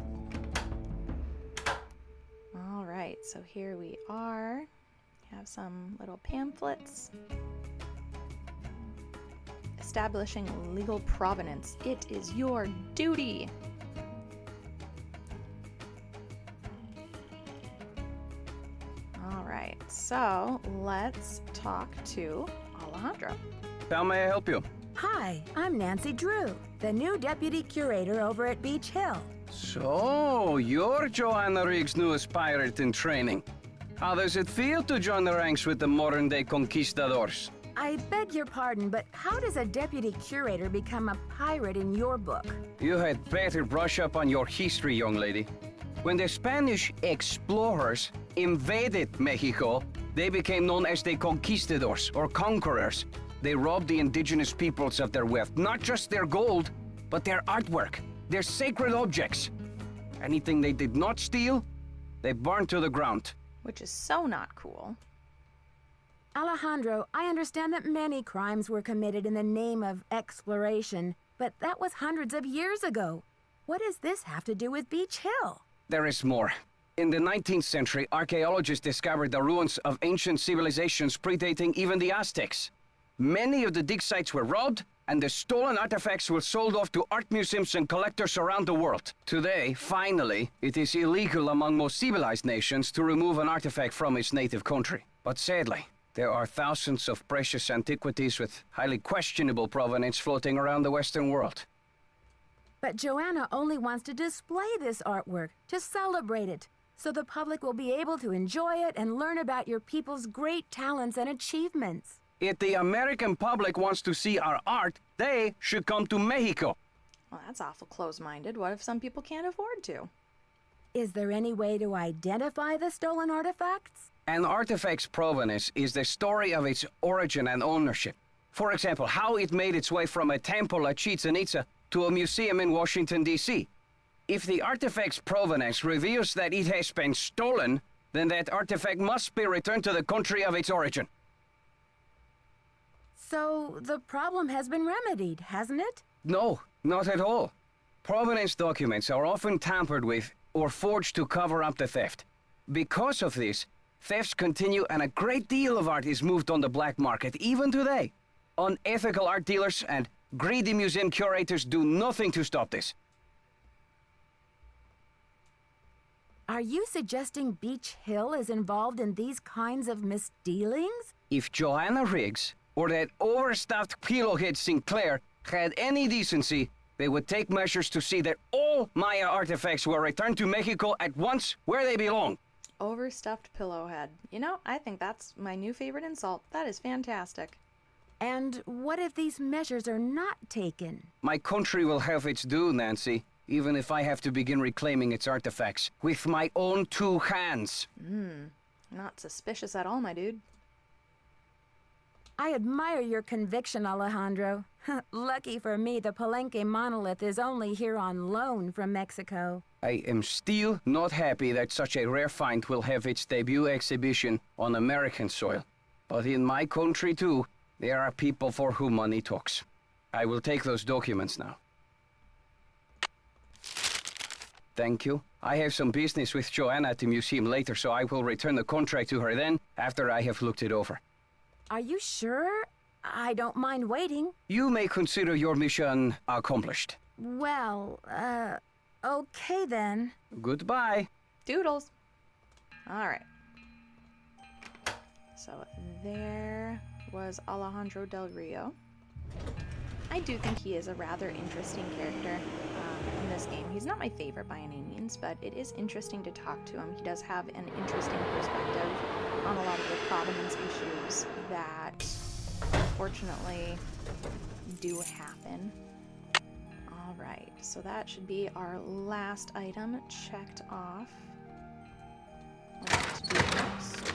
All right, so here we are. Have some little pamphlets. Establishing legal provenance. It is your duty. All right, so let's talk to Alejandro. How may I help you? Hi, I'm Nancy Drew, the new Deputy Curator over at Beech Hill. So, you're Joanna Riggs' newest pirate in training. How does it feel to join the ranks with the modern-day conquistadors? I beg your pardon, but how does a deputy curator become a pirate in your book? You had better brush up on your history, young lady. When the Spanish explorers invaded Mexico, they became known as the conquistadors, or conquerors. They robbed the indigenous peoples of their wealth, not just their gold, but their artwork, their sacred objects. Anything they did not steal, they burned to the ground. Which is so not cool. Alejandro, I understand that many crimes were committed in the name of exploration, but that was hundreds of years ago. What does this have to do with Beech Hill? There is more. In the 19th century, archaeologists discovered the ruins of ancient civilizations predating even the Aztecs. Many of the dig sites were robbed, and the stolen artifacts were sold off to art museums and collectors around the world. Today, finally, it is illegal among most civilized nations to remove an artifact from its native country. But sadly, there are thousands of precious antiquities with highly questionable provenance floating around the Western world. But Joanna only wants to display this artwork, to celebrate it, so the public will be able to enjoy it and learn about your people's great talents and achievements. If the American public wants to see our art, they should come to Mexico. Well, that's awful close-minded. What if some people can't afford to? Is there any way to identify the stolen artifacts? An artifact's provenance is the story of its origin and ownership. For example, how it made its way from a temple at Chichen Itza to a museum in Washington, D.C. If the artifact's provenance reveals that it has been stolen, then that artifact must be returned to the country of its origin. So the problem has been remedied, hasn't it? No, not at all. Provenance documents are often tampered with or forged to cover up the theft. Because of this, thefts continue and a great deal of art is moved on the black market, even today. Unethical art dealers and greedy museum curators do nothing to stop this. Are you suggesting Beech Hill is involved in these kinds of misdealings? If Joanna Riggs or that overstuffed pillowhead Sinclair had any decency, they would take measures to see that all Maya artifacts were returned to Mexico at once where they belong. Overstuffed pillowhead. You know, I think that's my new favorite insult. That is fantastic. And what if these measures are not taken? My country will have its due, Nancy, even if I have to begin reclaiming its artifacts with my own two hands. Not suspicious at all, my dude. I admire your conviction, Alejandro. Lucky for me, the Palenque monolith is only here on loan from Mexico. I am still not happy that such a rare find will have its debut exhibition on American soil. But in my country, too, there are people for whom money talks. I will take those documents now. Thank you. I have some business with Joanna at the museum later, so I will return the contract to her then, after I have looked it over. Are you sure? I don't mind waiting. You may consider your mission accomplished. Well, okay then. Goodbye. Doodles. All right. So there was Alejandro Del Rio. I do think he is a rather interesting character in this game. He's not my favorite by any means, but it is interesting to talk to him. He does have an interesting perspective on a lot of the provenance issues that unfortunately do happen. All right, so that should be our last item checked off. What to do next?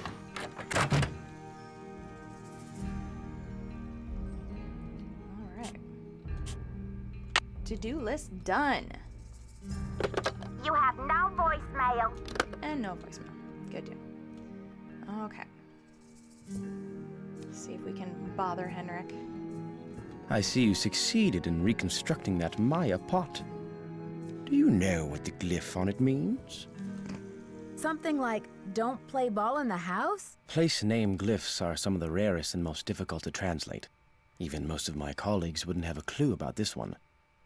All right. To-do list done. You have no voicemail. And no voicemail. Good deal. Okay. See if we can bother Henrik. I see you succeeded in reconstructing that Maya pot. Do you know what the glyph on it means? Something like, don't play ball in the house? Place name glyphs are some of the rarest and most difficult to translate. Even most of my colleagues wouldn't have a clue about this one.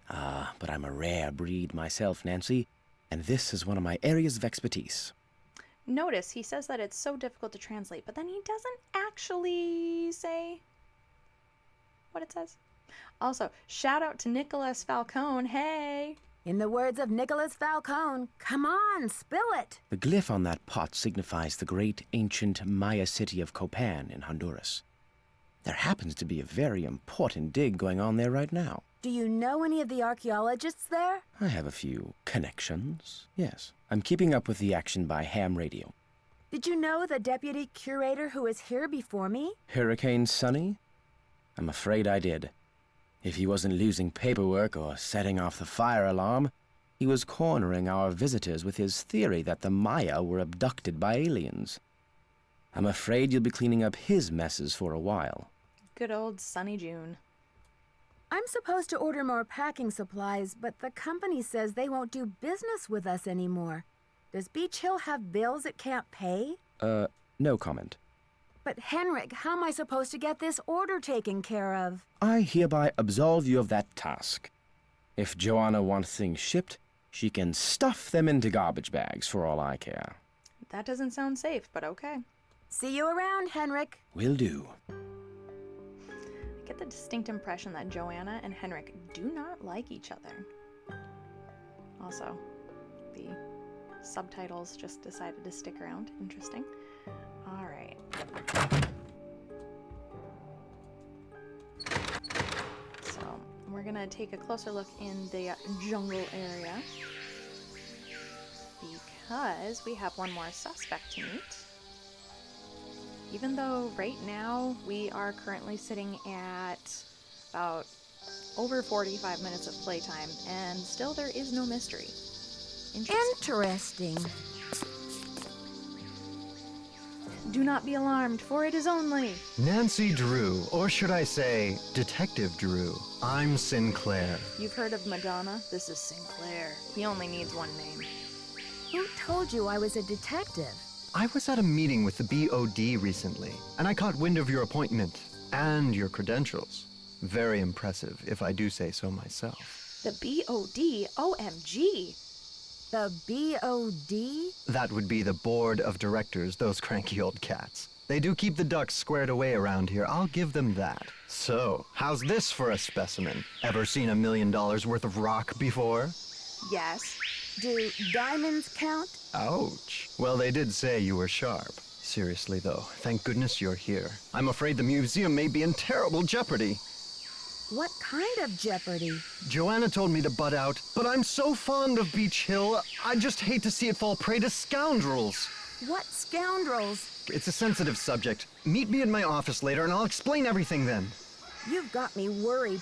But I'm a rare breed myself, Nancy, and this is one of my areas of expertise. Notice he says that it's so difficult to translate, but then he doesn't actually say what it says. Also, shout out to Nicholas Falcone. Hey! In the words of Nicholas Falcone, come on, spill it. The glyph on that pot signifies the great ancient Maya city of Copan in Honduras. There happens to be a very important dig going on there right now. Do you know any of the archaeologists there? I have a few connections, yes. I'm keeping up with the action by ham radio. Did you know the Deputy Curator who was here before me? Hurricane Sonny? I'm afraid I did. If he wasn't losing paperwork or setting off the fire alarm, he was cornering our visitors with his theory that the Maya were abducted by aliens. I'm afraid you'll be cleaning up his messes for a while. Good old Sunny June. I'm supposed to order more packing supplies, but the company says they won't do business with us anymore. Does Beech Hill have bills it can't pay? No comment. But Henrik, how am I supposed to get this order taken care of? I hereby absolve you of that task. If Joanna wants things shipped, she can stuff them into garbage bags for all I care. That doesn't sound safe, but okay. See you around, Henrik. Will do. I get the distinct impression that Joanna and Henrik do not like each other. Also, the subtitles just decided to stick around. Interesting. All right. So we're gonna take a closer look in the jungle area because we have one more suspect to meet. Even though right now we are currently sitting at about over 45 minutes of playtime, and still there is no mystery. Interesting. Do not be alarmed, for it is only Nancy Drew, or should I say, Detective Drew. I'm Sinclair. You've heard of Madonna? This is Sinclair. He only needs one name. Who told you I was a detective? I was at a meeting with the BOD recently, and I caught wind of your appointment and your credentials. Very impressive, if I do say so myself. The BOD? OMG! The BOD? That would be the board of directors, those cranky old cats. They do keep the ducks squared away around here, I'll give them that. So, how's this for a specimen? Ever seen $1 million worth of rock before? Yes. Do diamonds count? Ouch. Well, they did say you were sharp. Seriously, though, thank goodness you're here. I'm afraid the museum may be in terrible jeopardy. What kind of jeopardy? Joanna told me to butt out, but I'm so fond of Beech Hill, I just hate to see it fall prey to scoundrels. What scoundrels? It's a sensitive subject. Meet me in my office later and I'll explain everything then. You've got me worried.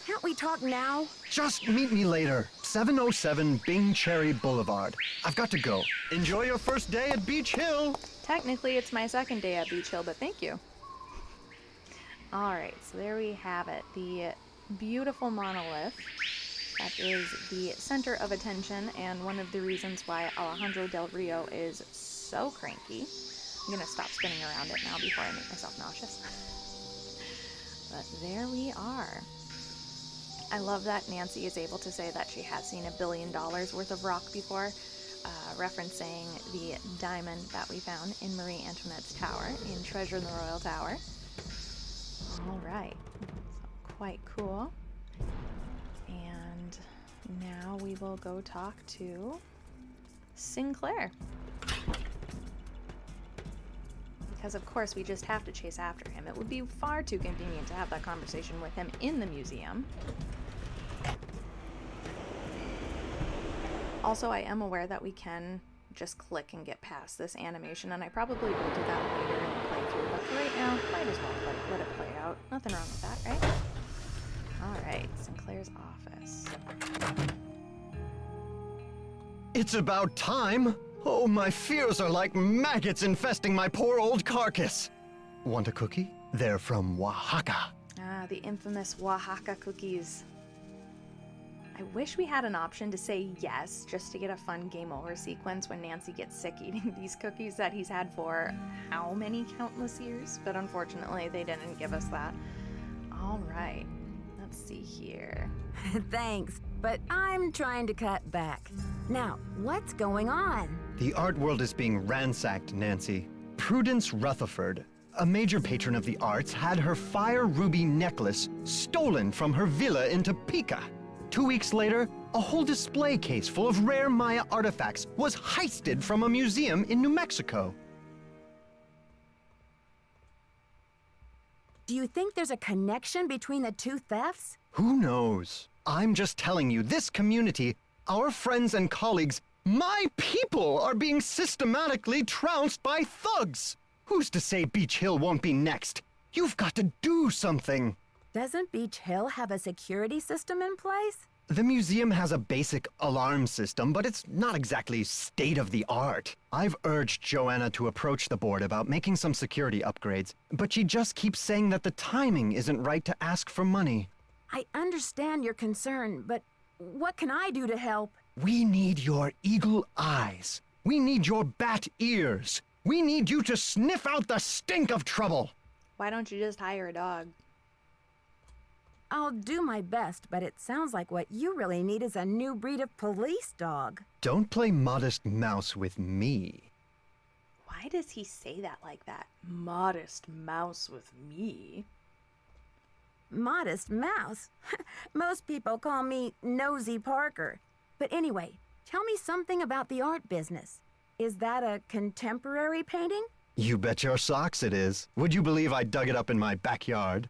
Can't we talk now? Just meet me later. 707 Bing Cherry Boulevard. I've got to go. Enjoy your first day at Beech Hill. Technically, it's my second day at Beech Hill, but thank you. Alright, so there we have it. The beautiful monolith that is the center of attention and one of the reasons why Alejandro Del Rio is so cranky. I'm gonna stop spinning around it now before I make myself nauseous. But there we are. I love that Nancy is able to say that she has seen $1 billion worth of rock before, referencing the diamond that we found in Marie Antoinette's tower, in Treasure in the Royal Tower. Alright, so quite cool. And now we will go talk to Sinclair. Because of course we just have to chase after him. It would be far too convenient to have that conversation with him in the museum. Also, I am aware that we can just click and get past this animation, and I probably will do that later in the playthrough, but for right now, might as well let it play out. Nothing wrong with that, right? Alright, Sinclair's office. It's about time! Oh, my fears are like maggots infesting my poor old carcass. Want a cookie? They're from Oaxaca. Ah, the infamous Oaxaca cookies. I wish we had an option to say yes, just to get a fun game over sequence when Nancy gets sick eating these cookies that he's had for how many countless years? But unfortunately, they didn't give us that. Alright, let's see here. Thanks, but I'm trying to cut back. Now, what's going on? The art world is being ransacked, Nancy. Prudence Rutherford, a major patron of the arts, had her fire ruby necklace stolen from her villa in Topeka. 2 weeks later, A whole display case full of rare Maya artifacts was heisted from a museum in New Mexico. Do you think there's a connection between the two thefts? Who knows? I'm just telling you, this community, our friends and colleagues, my people are being systematically trounced by thugs. Who's to say Beech Hill won't be next? You've got to do something. Doesn't Beech Hill have a security system in place? The museum has a basic alarm system, but it's not exactly state-of-the-art. I've urged Joanna to approach the board about making some security upgrades, but she just keeps saying that the timing isn't right to ask for money. I understand your concern, but what can I do to help? We need your eagle eyes. We need your bat ears. We need you to sniff out the stink of trouble. Why don't you just hire a dog? I'll do my best, but it sounds like what you really need is a new breed of police dog. Don't play modest mouse with me. Why does he say that like that? Modest mouse with me. Modest mouse? Most people call me Nosy Parker. But anyway, tell me something about the art business. Is that a contemporary painting? You bet your socks it is. Would you believe I dug it up in my backyard?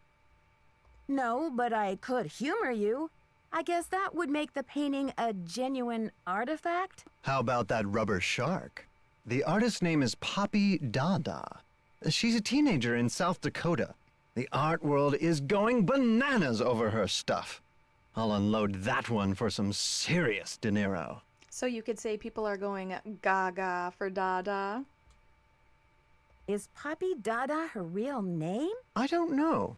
No, but I could humor you. I guess that would make the painting a genuine artifact? How about that rubber shark? The artist's name is Poppy Dada. She's a teenager in South Dakota. The art world is going bananas over her stuff. I'll unload that one for some serious dinero. So you could say people are going gaga for Dada. Is Poppy Dada her real name? I don't know.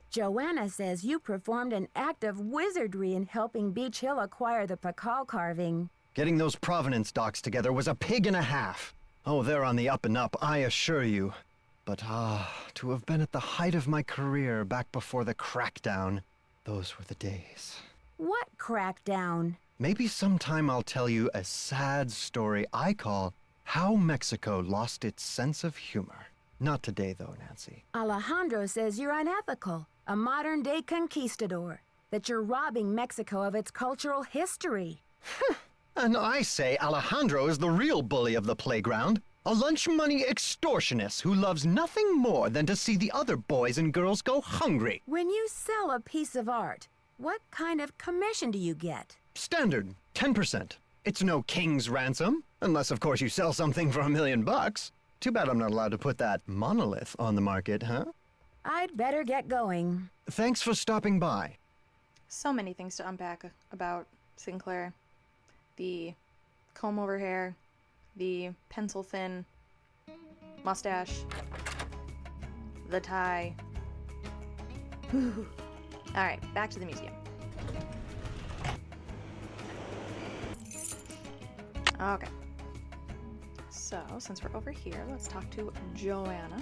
Joanna says you performed an act of wizardry in helping Beech Hill acquire the Pacal carving. Getting those provenance docs together was a pig and a half. Oh, they're on the up and up, I assure you. But to have been at the height of my career back before the crackdown, those were the days. What crackdown? Maybe sometime I'll tell you a sad story I call How Mexico Lost Its Sense of Humor. Not today, though, Nancy. Alejandro says you're unethical, a modern-day conquistador, that you're robbing Mexico of its cultural history. And I say Alejandro is the real bully of the playground, a lunch money extortionist who loves nothing more than to see the other boys and girls go hungry. When you sell a piece of art, what kind of commission do you get? Standard, 10%. It's no king's ransom, unless of course you sell something for $1 million. Too bad I'm not allowed to put that monolith on the market, huh? I'd better get going. Thanks for stopping by. So many things to unpack about Sinclair. The comb-over hair, the pencil-thin mustache, the tie. Alright, back to the museum. Okay. So, since we're over here, let's talk to Joanna.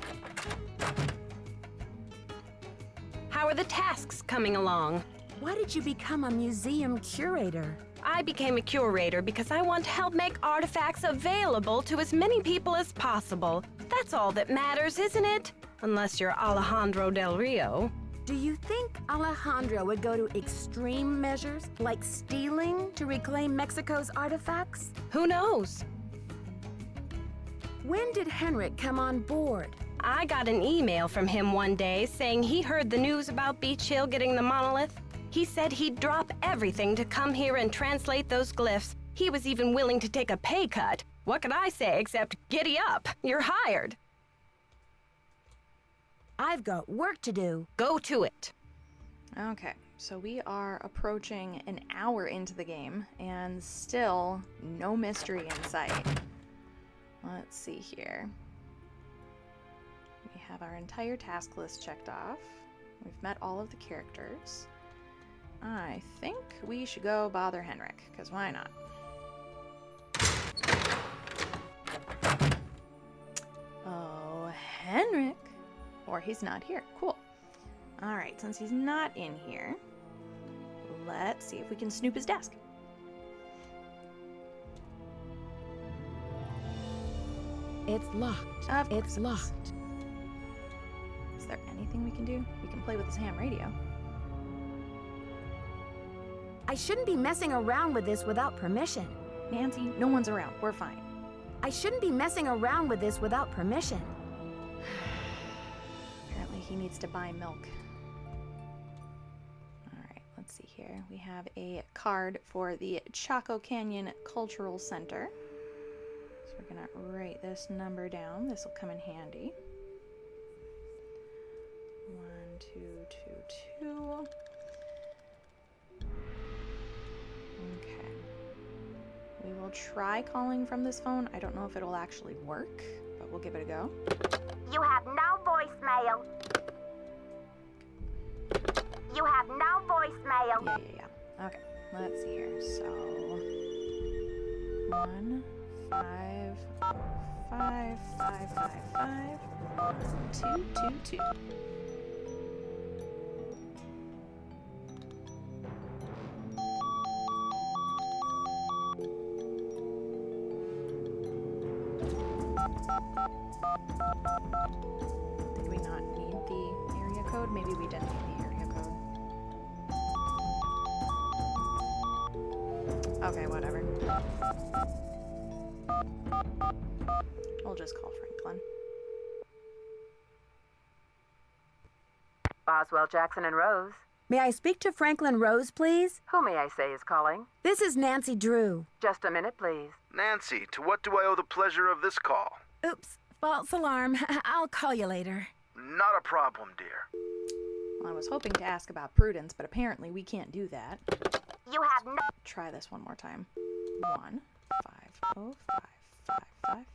How are the tasks coming along? Why did you become a museum curator? I became a curator because I want to help make artifacts available to as many people as possible. That's all that matters, isn't it? Unless you're Alejandro Del Rio. Do you think Alejandro would go to extreme measures, like stealing, to reclaim Mexico's artifacts? Who knows? When did Henrik come on board? I got an email from him one day saying he heard the news about Beech Hill getting the monolith. He said he'd drop everything to come here and translate those glyphs. He was even willing to take a pay cut. What could I say except giddy up? You're hired. I've got work to do. Go to it. Okay, so we are approaching an hour into the game, and still no mystery in sight. Let's see here. We have our entire task list checked off. We've met all of the characters. I think we should go bother Henrik, because why not? Oh, Henrik! Or he's not here. Cool. Alright, since he's not in here, let's see if we can snoop his desk. It's locked. Of course It's it is. locked. Is there anything we can do? We can play with his ham radio. I I shouldn't be messing around with this without permission. Nancy, no one's around. We're fine. I shouldn't be messing around with this without permission. Apparently he needs to buy milk. Alright, let's see here. We have a card for the Chaco Canyon Cultural Center. So we're gonna write this number down. This will come in handy. 1222. Okay. We will try calling from this phone. I don't know if it'll actually work, but we'll give it a go. You have no voicemail. You have no voicemail. Yeah. Okay, let's see here. So 1 5 5 5 5 5 2 2 2. Did we not need the area code? Maybe we didn't need the area code. Okay, whatever. We'll just call Franklin. Boswell, Jackson, and Rose. May I speak to Franklin Rose, please? Who may I say is calling? This is Nancy Drew. Just a minute, please. Nancy, to what do I owe the pleasure of this call? Oops, false alarm. I'll call you later. Not a problem, dear. Well, I was hoping to ask about Prudence, but apparently we can't do that. You have no... Try this one more time. 1 5 0 5 5 5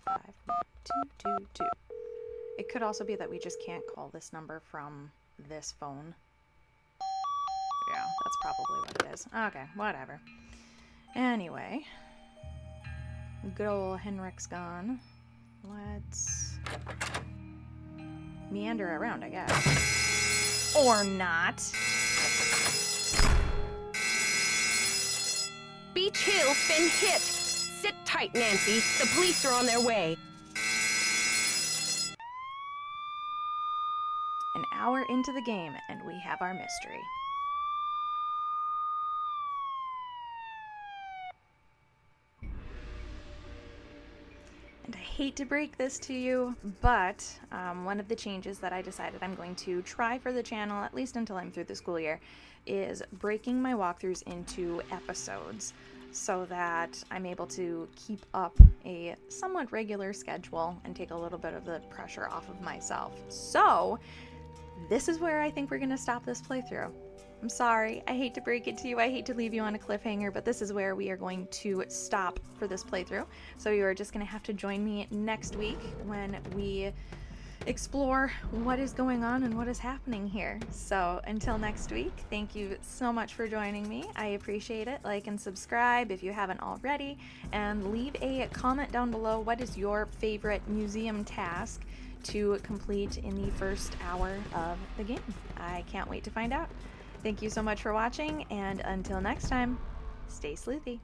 5 2 2 2. It could also be that we just can't call this number from this phone. Yeah, that's probably what it is. Okay, whatever. Anyway, good old Henrik's gone. Let's meander around, I guess. Or not. Beech Hill's been hit. Sit tight, Nancy. The police are on their way. An hour into the game, and we have our mystery. And I hate to break this to you, but one of the changes that I decided I'm going to try for the channel, at least until I'm through the school year, is breaking my walkthroughs into episodes so that I'm able to keep up a somewhat regular schedule and take a little bit of the pressure off of myself. So this is where I think we're going to stop this playthrough. I'm sorry, I hate to break it to you, I hate to leave you on a cliffhanger, but this is where we are going to stop for this playthrough. So you are just going to have to join me next week when we explore what is going on and what is happening here. So until next week, thank you so much for joining me. I appreciate it. Like and subscribe if you haven't already, and leave a comment down below. What is your favorite museum task to complete in the first hour of the game? I can't wait to find out. Thank you so much for watching, and until next time, stay sleuthy.